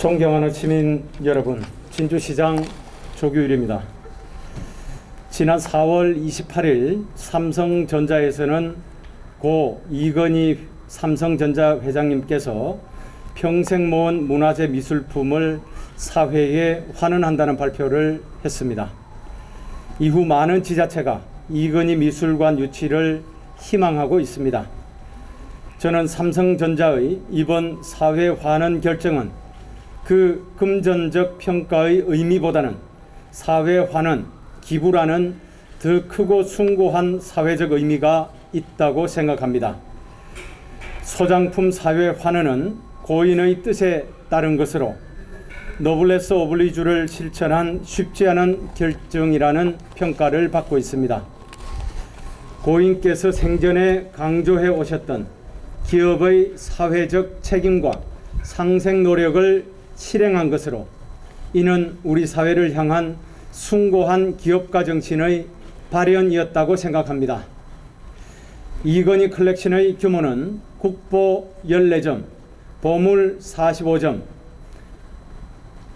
존경하는 시민 여러분, 진주시장 조규일입니다. 지난 4월 28일 삼성전자에서는 고 이건희 삼성전자 회장님께서 평생 모은 문화재 미술품을 사회에 환원한다는 발표를 했습니다. 이후 많은 지자체가 이건희 미술관 유치를 희망하고 있습니다. 저는 삼성전자의 이번 사회 환원 결정은 그 금전적 평가의 의미보다는 사회 환원, 기부라는 더 크고 숭고한 사회적 의미가 있다고 생각합니다. 소장품 사회 환원은 고인의 뜻에 따른 것으로 노블레스 오블리주를 실천한 쉽지 않은 결정이라는 평가를 받고 있습니다. 고인께서 생전에 강조해 오셨던 기업의 사회적 책임과 상생 노력을 실행한 것으로 이는 우리 사회를 향한 숭고한 기업가 정신의 발현이었다고 생각합니다. 이건희 컬렉션의 규모는 국보 14점, 보물 45점,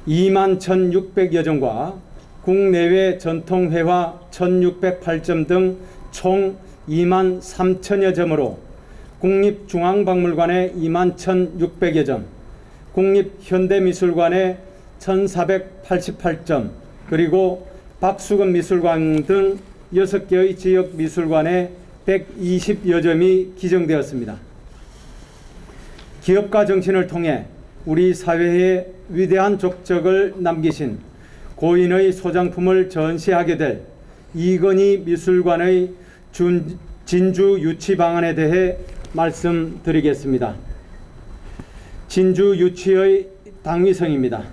21,600여 점과 국내외 전통회화 1,608점 등 총 23,000여 점으로 국립중앙박물관에 21,600여 점, 국립현대미술관에 1,488점, 그리고 박수근 미술관 등 6개의 지역 미술관에 120여 점이 기증되었습니다. 기업가 정신을 통해 우리 사회에 위대한 족적을 남기신 고인의 소장품을 전시하게 될 이건희 미술관의 진주 유치 방안에 대해 말씀드리겠습니다. 진주 유치의 당위성입니다.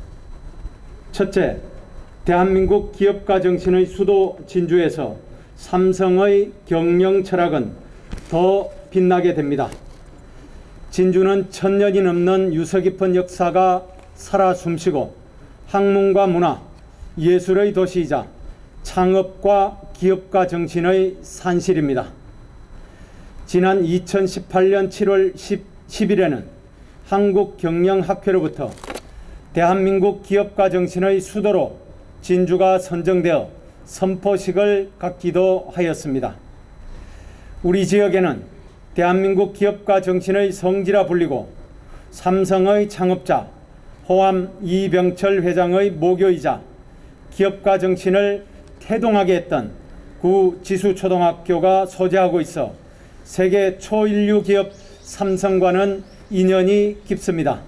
첫째, 대한민국 기업가 정신의 수도 진주에서 삼성의 경영 철학은 더 빛나게 됩니다. 진주는 1000년이 넘는 유서 깊은 역사가 살아 숨쉬고 학문과 문화, 예술의 도시이자 창업과 기업가 정신의 산실입니다. 지난 2018년 7월 10일에는 한국경영학회로부터 대한민국 기업가 정신의 수도로 진주가 선정되어 선포식을 갖기도 하였습니다. 우리 지역에는 대한민국 기업가 정신의 성지라 불리고 삼성의 창업자 호암 이병철 회장의 모교이자 기업가 정신을 태동하게 했던 구 지수초등학교가 소재하고 있어 세계 초인류 기업 삼성과는 인연이 깊습니다.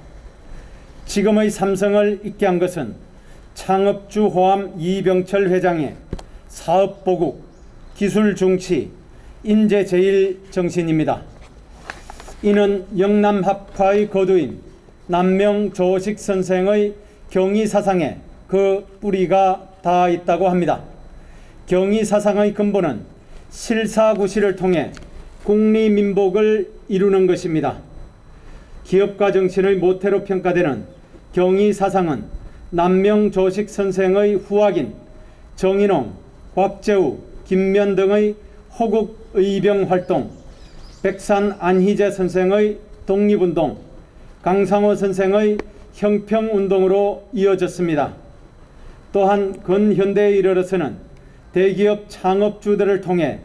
지금의 삼성을 있게 한 것은 창업주 호암 이병철 회장의 사업보국, 기술중치, 인재제일 정신입니다. 이는 영남학파의 거두인 남명조식 선생의 경의사상에 그 뿌리가 닿아 있다고 합니다. 경의사상의 근본은 실사구시를 통해 국리민복을 이루는 것입니다. 기업가 정신의 모태로 평가되는 경의사상은 남명조식 선생의 후학인 정인홍, 곽재우, 김면 등의 호국의병활동, 백산 안희재 선생의 독립운동, 강상호 선생의 형평운동으로 이어졌습니다. 또한 근현대에 이르러서는 대기업 창업주들을 통해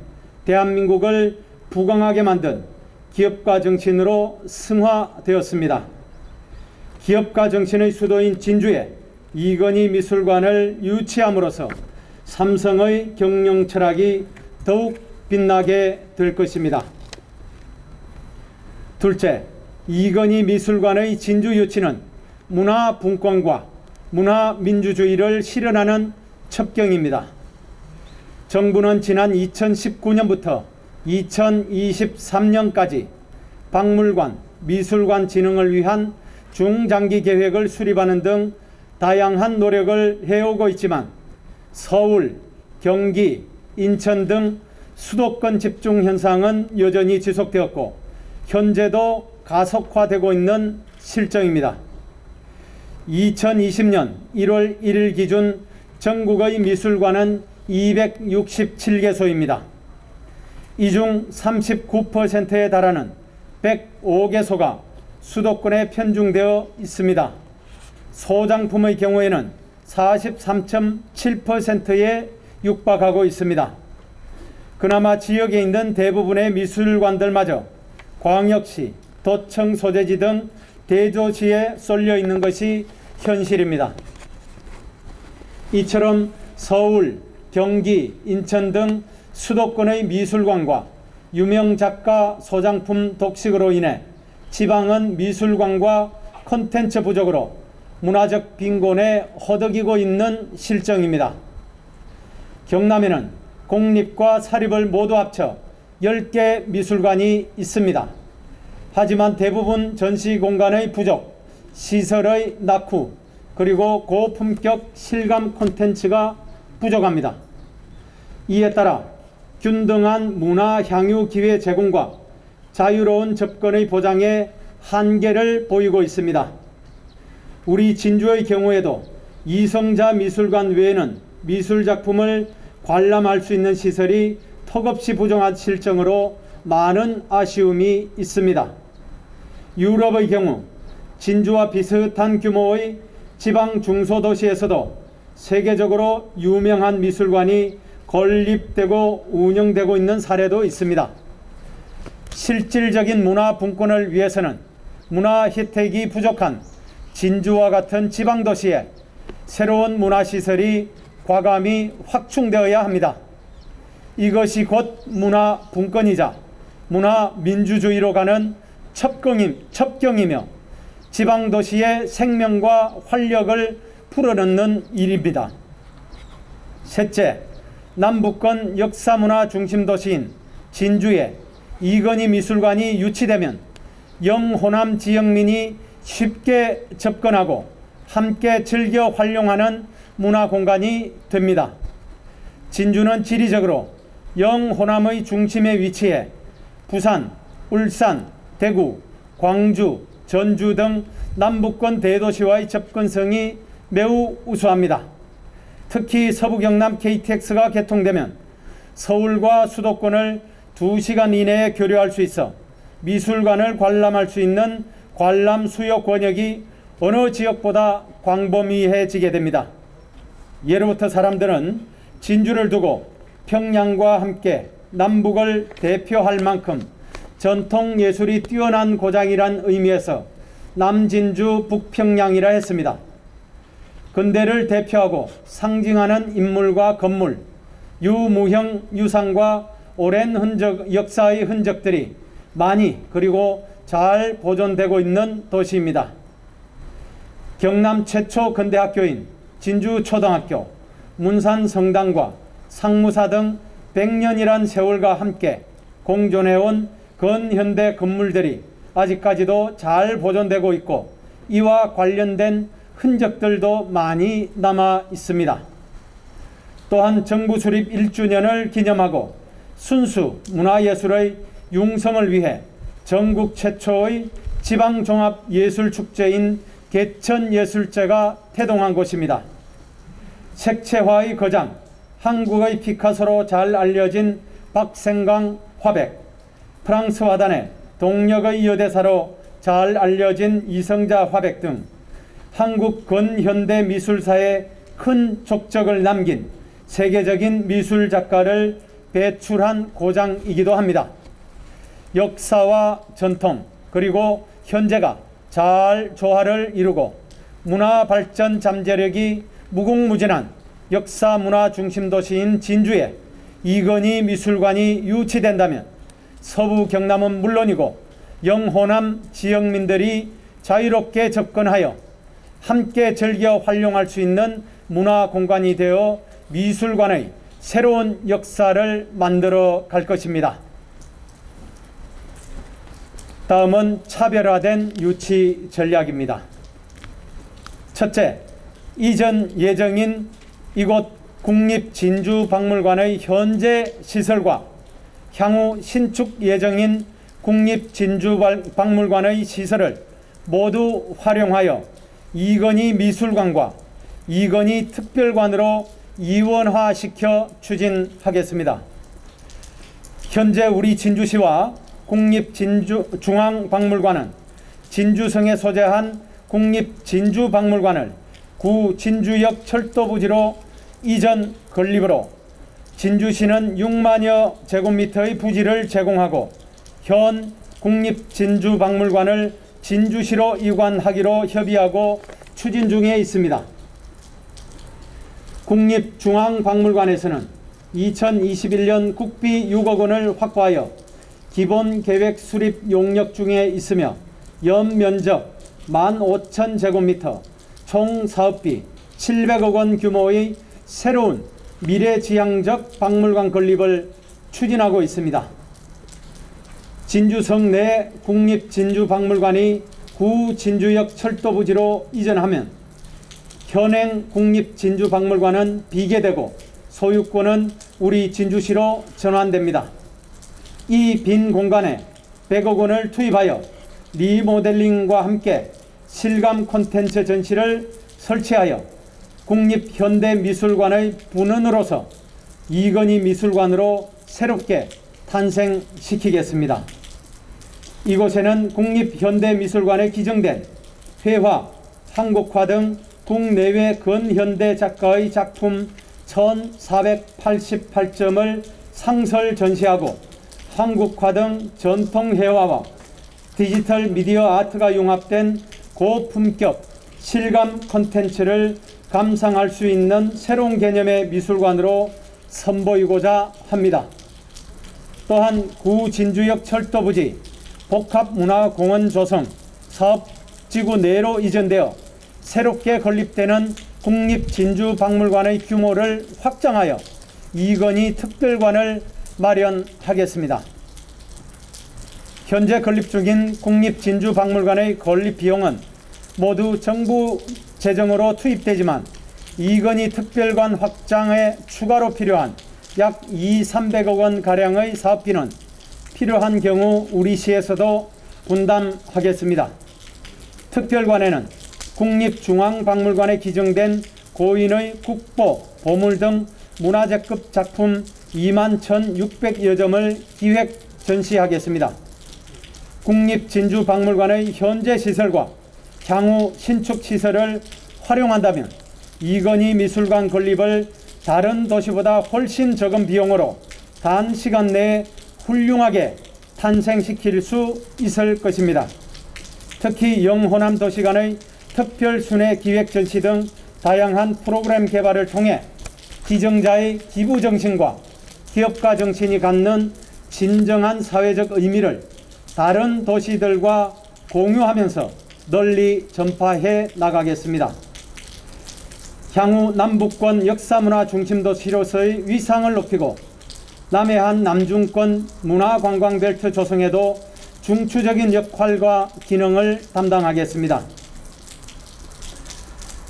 대한민국을 부강하게 만든 기업가 정신으로 승화되었습니다. 기업가 정신의 수도인 진주에 이건희 미술관을 유치함으로써 삼성의 경영 철학이 더욱 빛나게 될 것입니다. 둘째, 이건희 미술관의 진주 유치는 문화분권과 문화민주주의를 실현하는 첩경입니다. 정부는 지난 2019년부터 2023년까지 박물관, 미술관 진흥을 위한 중장기 계획을 수립하는 등 다양한 노력을 해오고 있지만 서울, 경기, 인천 등 수도권 집중 현상은 여전히 지속되었고 현재도 가속화되고 있는 실정입니다. 2020년 1월 1일 기준 전국의 미술관은 267개소입니다. 이 중 39%에 달하는 105개소가 수도권에 편중되어 있습니다. 소장품의 경우에는 43.7%에 육박하고 있습니다. 그나마 지역에 있는 대부분의 미술관들마저 광역시, 도청 소재지 등 대도시에 쏠려 있는 것이 현실입니다. 이처럼 서울, 경기, 인천 등 수도권의 미술관과 유명 작가 소장품 독식으로 인해 지방은 미술관과 콘텐츠 부족으로 문화적 빈곤에 허덕이고 있는 실정입니다. 경남에는 공립과 사립을 모두 합쳐 10개 미술관이 있습니다. 하지만 대부분 전시 공간의 부족, 시설의 낙후, 그리고 고품격 실감 콘텐츠가 부족합니다. 이에 따라 균등한 문화 향유 기회 제공과 자유로운 접근의 보장에 한계를 보이고 있습니다. 우리 진주의 경우에도 이성자 미술관 외에는 미술작품을 관람할 수 있는 시설이 턱없이 부족한 실정으로 많은 아쉬움이 있습니다. 유럽의 경우 진주와 비슷한 규모의 지방 중소도시에서도 세계적으로 유명한 미술관이 건립되고 운영되고 있는 사례도 있습니다. 실질적인 문화 분권을 위해서는 문화 혜택이 부족한 진주와 같은 지방도시에 새로운 문화시설이 과감히 확충되어야 합니다. 이것이 곧 문화 분권이자 문화 민주주의로 가는 첩경이며 지방도시의 생명과 활력을 불어넣는 일입니다. 셋째, 남북권 역사문화 중심도시인 진주에 이건희 미술관이 유치되면 영호남 지역민이 쉽게 접근하고 함께 즐겨 활용하는 문화공간이 됩니다. 진주는 지리적으로 영호남의 중심에 위치해 부산, 울산, 대구, 광주, 전주 등 남북권 대도시와의 접근성이 매우 우수합니다. 특히 서부 경남 KTX가 개통되면 서울과 수도권을 2시간 이내에 교류할 수 있어 미술관을 관람할 수 있는 관람 수요 권역이 어느 지역보다 광범위해지게 됩니다. 예로부터 사람들은 진주를 두고 평양과 함께 남북을 대표할 만큼 전통 예술이 뛰어난 고장이란 의미에서 남진주 북평양이라 했습니다. 근대를 대표하고 상징하는 인물과 건물, 유무형 유산과 오랜 역사의 흔적들이 많이 그리고 잘 보존되고 있는 도시입니다. 경남 최초 근대학교인 진주초등학교, 문산성당과 상무사 등 100년이란 세월과 함께 공존해온 근현대 건물들이 아직까지도 잘 보존되고 있고 이와 관련된 흔적들도 많이 남아 있습니다. 또한 정부 수립 1주년을 기념하고 순수 문화예술의 융성을 위해 전국 최초의 지방종합예술축제인 개천예술제가 태동한 곳입니다. 색채화의 거장, 한국의 피카소로 잘 알려진 박생강 화백, 프랑스 화단의 동력의 여대사로 잘 알려진 이성자 화백 등 한국 근현대 미술사에 큰 족적을 남긴 세계적인 미술 작가를 배출한 고장이기도 합니다. 역사와 전통 그리고 현재가 잘 조화를 이루고 문화 발전 잠재력이 무궁무진한 역사 문화 중심 도시인 진주에 이건희 미술관이 유치된다면 서부 경남은 물론이고 영호남 지역민들이 자유롭게 접근하여 함께 즐겨 활용할 수 있는 문화 공간이 되어 미술관의 새로운 역사를 만들어 갈 것입니다. 다음은 차별화된 유치 전략입니다. 첫째, 이전 예정인 이곳 국립진주박물관의 현재 시설과 향후 신축 예정인 국립진주박물관의 시설을 모두 활용하여 이건희 미술관과 이건희 특별관으로 이원화시켜 추진하겠습니다. 현재 우리 진주시와 국립진주중앙박물관은 진주성에 소재한 국립진주박물관을 구 진주역 철도부지로 이전 건립으로 진주시는 6만여 제곱미터의 부지를 제공하고 현 국립진주박물관을 진주시로 이관하기로 협의하고 추진 중에 있습니다. 국립중앙박물관에서는 2021년 국비 6억 원을 확보하여 기본계획 수립 용역 중에 있으며 연면적 15,000제곱미터, 총 사업비 700억 원 규모의 새로운 미래지향적 박물관 건립을 추진하고 있습니다. 진주성 내 국립진주박물관이 구 진주역 철도부지로 이전하면 현행 국립진주박물관은 비계되고 소유권은 우리 진주시로 전환됩니다. 이 빈 공간에 100억 원을 투입하여 리모델링과 함께 실감 콘텐츠 전시를 설치하여 국립현대미술관의 분원으로서 이건희 미술관으로 새롭게 탄생시키겠습니다. 이곳에는 국립현대미술관에 기증된 회화, 한국화 등 국내외 근현대 작가의 작품 1,488점을 상설 전시하고 한국화 등 전통회화와 디지털 미디어 아트가 융합된 고품격 실감 콘텐츠를 감상할 수 있는 새로운 개념의 미술관으로 선보이고자 합니다. 또한 구 진주역 철도부지 복합문화공원 조성 사업지구 내로 이전되어 새롭게 건립되는 국립진주박물관의 규모를 확장하여 이건희 특별관을 마련하겠습니다. 현재 건립 중인 국립진주박물관의 건립 비용은 모두 정부 재정으로 투입되지만 이건희 특별관 확장에 추가로 필요한 약 200~300억 원가량의 사업비는 필요한 경우 우리 시에서도 분담하겠습니다. 특별관에는 국립중앙박물관에 기증된 고인의 국보, 보물 등 문화재급 작품 21,600여 점을 기획 전시하겠습니다. 국립진주박물관의 현재 시설과 향후 신축 시설을 활용한다면 이건희 미술관 건립을 다른 도시보다 훨씬 적은 비용으로 단시간 내에 훌륭하게 탄생시킬 수 있을 것입니다. 특히 영호남 도시 간의 특별순회 기획 전시 등 다양한 프로그램 개발을 통해 기증자의 기부 정신과 기업가 정신이 갖는 진정한 사회적 의미를 다른 도시들과 공유하면서 널리 전파해 나가겠습니다. 향후 남북권 역사문화 중심도시로서의 위상을 높이고 남해안 남중권 문화관광벨트 조성에도 중추적인 역할과 기능을 담당하겠습니다.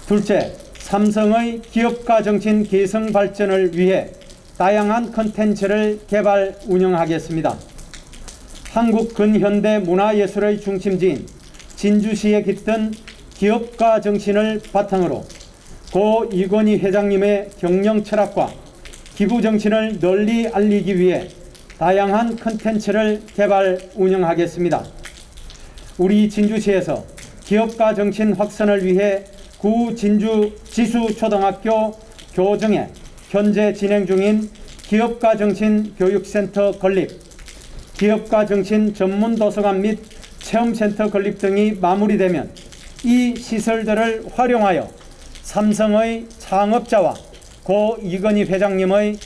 둘째, 삼성의 기업가 정신 계승 발전을 위해 다양한 콘텐츠를 개발 운영하겠습니다. 한국 근현대 문화예술의 중심지인 진주시에 깃든 기업가 정신을 바탕으로 고 이건희 회장님의 경영 철학과 기부 정신을 널리 알리기 위해 다양한 콘텐츠를 개발 운영하겠습니다. 우리 진주시에서 기업가 정신 확산을 위해 구 진주 지수초등학교 교정에 현재 진행 중인 기업가 정신 교육센터 건립, 기업가 정신 전문 도서관 및 체험센터 건립 등이 마무리되면 이 시설들을 활용하여 삼성의 창업자와 고 이건희 회장님의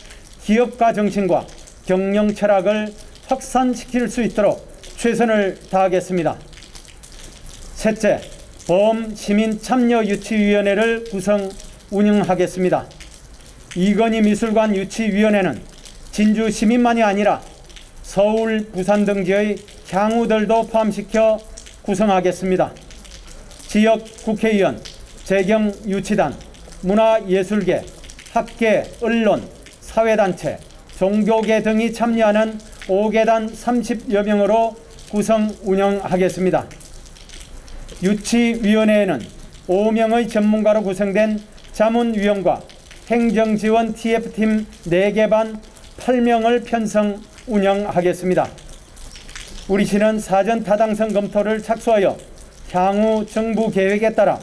기업가 정신과 경영 철학을 확산시킬 수 있도록 최선을 다하겠습니다. 셋째, 범시민참여유치위원회를 구성 운영하겠습니다. 이건희 미술관 유치위원회는 진주 시민만이 아니라 서울, 부산 등지의 향후들도 포함시켜 구성하겠습니다. 지역 국회의원, 재경유치단, 문화예술계, 학계, 언론, 사회단체, 종교계 등이 참여하는 5계단 30여 명으로 구성 운영하겠습니다. 유치위원회에는 5명의 전문가로 구성된 자문위원과 행정지원 TF팀 4개 반 8명을 편성 운영하겠습니다. 우리 시는 사전 타당성 검토를 착수하여 향후 정부 계획에 따라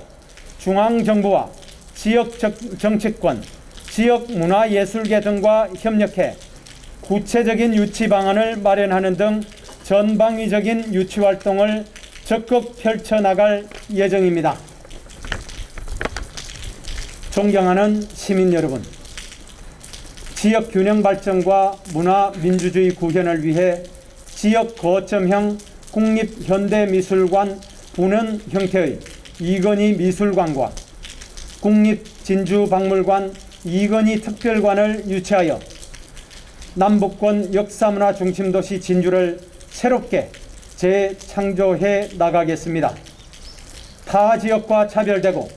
중앙정부와 지역 정치권, 지역 문화예술계 등과 협력해 구체적인 유치 방안을 마련하는 등 전방위적인 유치 활동을 적극 펼쳐나갈 예정입니다. 존경하는 시민 여러분, 지역 균형 발전과 문화 민주주의 구현을 위해 지역 거점형 국립현대미술관 분원 형태의 이건희 미술관과 국립진주박물관 이건희 특별관을 유치하여 남북권 역사문화 중심도시 진주를 새롭게 재창조해 나가겠습니다. 타 지역과 차별되고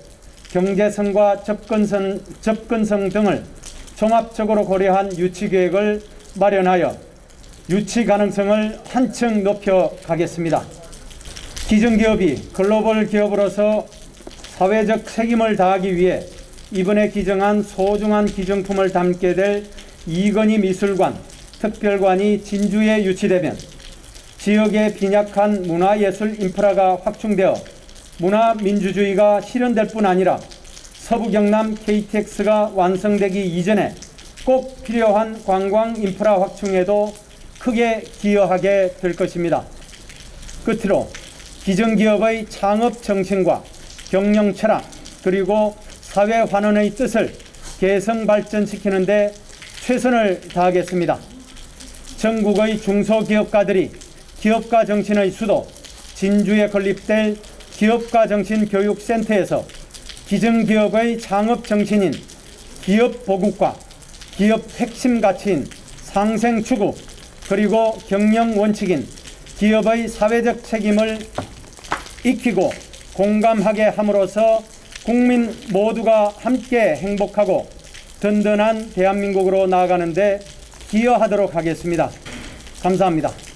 경제성과 접근성 등을 종합적으로 고려한 유치계획을 마련하여 유치 가능성을 한층 높여 가겠습니다. 기증기업이 글로벌 기업으로서 사회적 책임을 다하기 위해 이번에 기증한 소중한 기증품을 담게 될 이건희 미술관 특별관이 진주에 유치되면 지역의 빈약한 문화예술 인프라가 확충되어 문화민주주의가 실현될 뿐 아니라 서부 경남 KTX가 완성되기 이전에 꼭 필요한 관광 인프라 확충에도 크게 기여하게 될 것입니다. 끝으로 기증기업의 창업 정신과 경영 철학 그리고 사회 환원의 뜻을 개성 발전시키는 데 최선을 다하겠습니다. 전국의 중소기업가들이 기업가 정신의 수도 진주에 건립될 기업가 정신 교육센터에서 기증기업의 창업 정신인 기업 보국과 기업 핵심 가치인 상생 추구 그리고 경영 원칙인 기업의 사회적 책임을 익히고 공감하게 함으로써 국민 모두가 함께 행복하고 든든한 대한민국으로 나아가는 데 기여하도록 하겠습니다. 감사합니다.